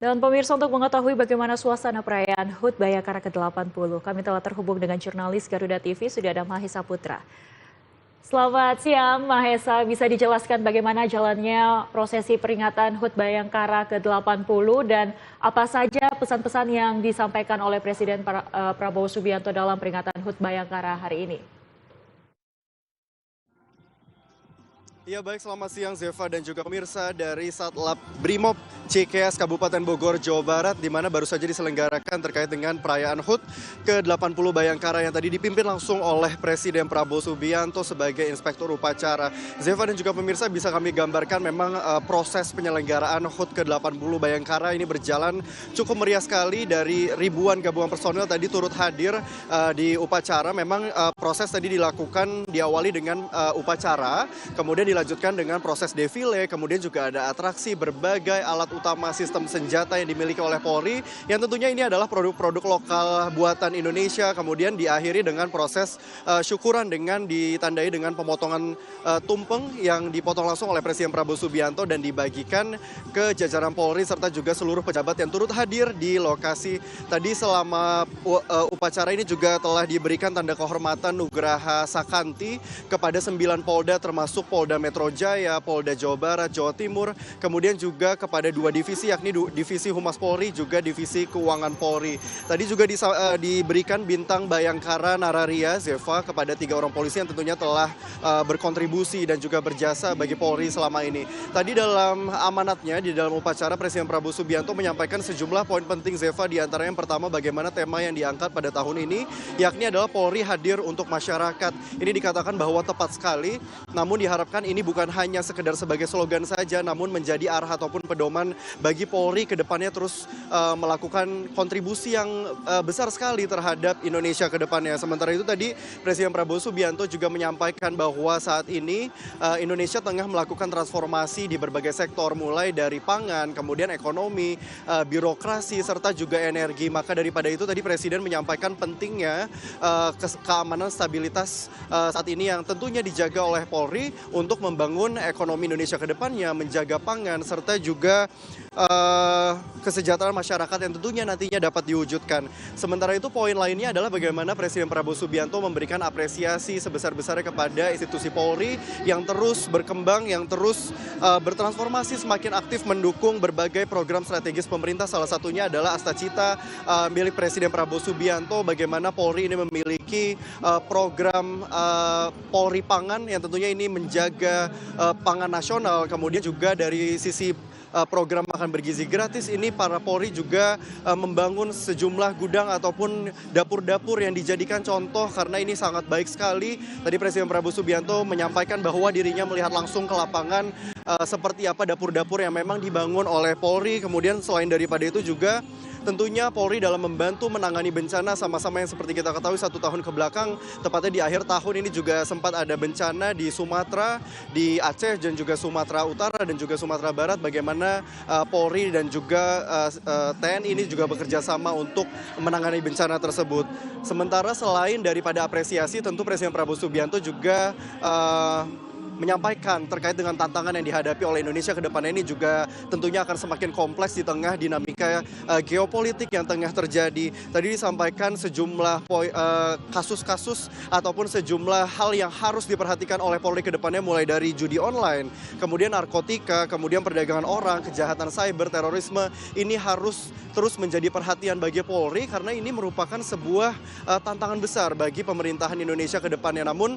Dan pemirsa untuk mengetahui bagaimana suasana perayaan HUT Bayangkara ke-80, kami telah terhubung dengan jurnalis Garuda TV, sudah ada Mahesa Putra. Selamat siang Mahesa, bisa dijelaskan bagaimana jalannya prosesi peringatan HUT Bayangkara ke-80 dan apa saja pesan-pesan yang disampaikan oleh Presiden Prabowo Subianto dalam peringatan HUT Bayangkara hari ini? Ya baik, selamat siang Zeva dan juga pemirsa dari Satlab Brimob Cikeas Kabupaten Bogor, Jawa Barat, di mana baru saja diselenggarakan terkait dengan perayaan HUT ke-80 Bayangkara yang tadi dipimpin langsung oleh Presiden Prabowo Subianto sebagai inspektur upacara. Zeva dan juga pemirsa, bisa kami gambarkan memang proses penyelenggaraan HUT ke-80 Bayangkara ini berjalan cukup meriah sekali. Dari ribuan gabungan personil tadi turut hadir di upacara. Memang proses tadi dilakukan, diawali dengan upacara, kemudian dilanjutkan dengan proses defile, kemudian juga ada atraksi berbagai alat utama sistem senjata yang dimiliki oleh Polri, yang tentunya ini adalah produk-produk lokal buatan Indonesia, kemudian diakhiri dengan proses syukuran dengan ditandai dengan pemotongan tumpeng yang dipotong langsung oleh Presiden Prabowo Subianto dan dibagikan ke jajaran Polri serta juga seluruh pejabat yang turut hadir di lokasi. Tadi selama upacara ini juga telah diberikan tanda kehormatan Nugraha Sakanti kepada 9 Polda termasuk Polda Metro Jaya, Polda Jawa Barat, Jawa Timur, kemudian juga kepada 2 divisi yakni Divisi Humas Polri juga Divisi Keuangan Polri. Tadi juga diberikan bintang Bayangkara Nararia Zeva kepada 3 orang polisi yang tentunya telah berkontribusi dan juga berjasa bagi Polri selama ini. Tadi dalam amanatnya di dalam upacara Presiden Prabowo Subianto menyampaikan sejumlah poin penting Zeva, di antaranya yang pertama bagaimana tema yang diangkat pada tahun ini yakni adalah Polri hadir untuk masyarakat. Ini dikatakan bahwa tepat sekali, namun diharapkan ini bukan hanya sekedar sebagai slogan saja, namun menjadi arah ataupun pedoman bagi Polri ke depannya terus melakukan kontribusi yang besar sekali terhadap Indonesia ke depannya. Sementara itu tadi Presiden Prabowo Subianto juga menyampaikan bahwa saat ini Indonesia tengah melakukan transformasi di berbagai sektor, mulai dari pangan, kemudian ekonomi, birokrasi, serta juga energi. Maka daripada itu tadi Presiden menyampaikan pentingnya keamanan stabilitas saat ini yang tentunya dijaga oleh Polri untuk membangun ekonomi Indonesia ke depannya, menjaga pangan, serta juga kesejahteraan masyarakat yang tentunya nantinya dapat diwujudkan. Sementara itu poin lainnya adalah bagaimana Presiden Prabowo Subianto memberikan apresiasi sebesar-besarnya kepada institusi Polri yang terus berkembang, yang terus bertransformasi, semakin aktif mendukung berbagai program strategis pemerintah. Salah satunya adalah Astacita milik Presiden Prabowo Subianto, bagaimana Polri ini memiliki program Polri Pangan yang tentunya ini menjaga pangan nasional. Kemudian juga dari sisi program makan bergizi gratis ini para Polri juga membangun sejumlah gudang ataupun dapur-dapur yang dijadikan contoh, karena ini sangat baik sekali. Tadi Presiden Prabowo Subianto menyampaikan bahwa dirinya melihat langsung ke lapangan seperti apa dapur-dapur yang memang dibangun oleh Polri. Kemudian selain daripada itu juga tentunya Polri dalam membantu menangani bencana sama-sama yang seperti kita ketahui 1 tahun kebelakang, tepatnya di akhir tahun ini juga sempat ada bencana di Sumatera, di Aceh dan juga Sumatera Utara dan juga Sumatera Barat, bagaimana Polri dan juga TNI ini juga bekerja sama untuk menangani bencana tersebut. Sementara selain daripada apresiasi, tentu Presiden Prabowo Subianto juga menyampaikan terkait dengan tantangan yang dihadapi oleh Indonesia ke depannya ini juga tentunya akan semakin kompleks di tengah dinamika geopolitik yang tengah terjadi. Tadi disampaikan sejumlah kasus-kasus ataupun sejumlah hal yang harus diperhatikan oleh Polri ke depannya, mulai dari judi online, kemudian narkotika, kemudian perdagangan orang, kejahatan cyber, terorisme. Ini harus terus menjadi perhatian bagi Polri karena ini merupakan sebuah tantangan besar bagi pemerintahan Indonesia ke depannya. Namun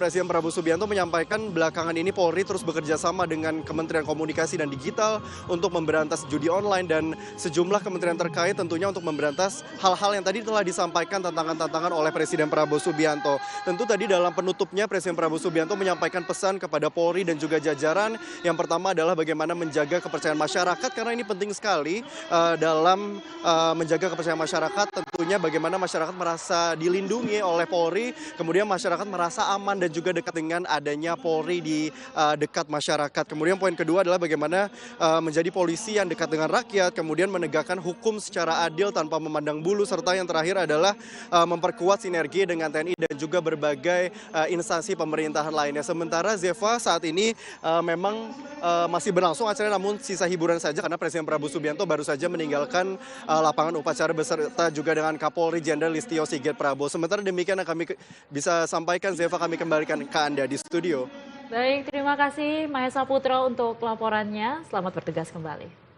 Presiden Prabowo Subianto menyampaikan belakangan ini Polri terus bekerja sama dengan Kementerian Komunikasi dan Digital untuk memberantas judi online dan sejumlah kementerian terkait tentunya untuk memberantas hal-hal yang tadi telah disampaikan tantangan-tantangan oleh Presiden Prabowo Subianto. Tentu tadi dalam penutupnya Presiden Prabowo Subianto menyampaikan pesan kepada Polri dan juga jajaran. Yang pertama adalah bagaimana menjaga kepercayaan masyarakat, karena ini penting sekali dalam menjaga kepercayaan masyarakat. Tentunya bagaimana masyarakat merasa dilindungi oleh Polri, kemudian masyarakat merasa aman dan juga dekat dengan adanya Polri Polri di dekat masyarakat. Kemudian poin kedua adalah bagaimana menjadi polisi yang dekat dengan rakyat, kemudian menegakkan hukum secara adil tanpa memandang bulu, serta yang terakhir adalah memperkuat sinergi dengan TNI dan juga berbagai instansi pemerintahan lainnya. Sementara Zeva saat ini memang masih berlangsung acara, namun sisa hiburan saja karena Presiden Prabowo Subianto baru saja meninggalkan lapangan upacara beserta juga dengan Kapolri Jenderal Listio Sigit Prabowo. Sementara demikian yang kami bisa sampaikan, Zeva, kami kembalikan ke Anda di studio. Baik, terima kasih Mahesa Putra untuk laporannya. Selamat bertugas kembali.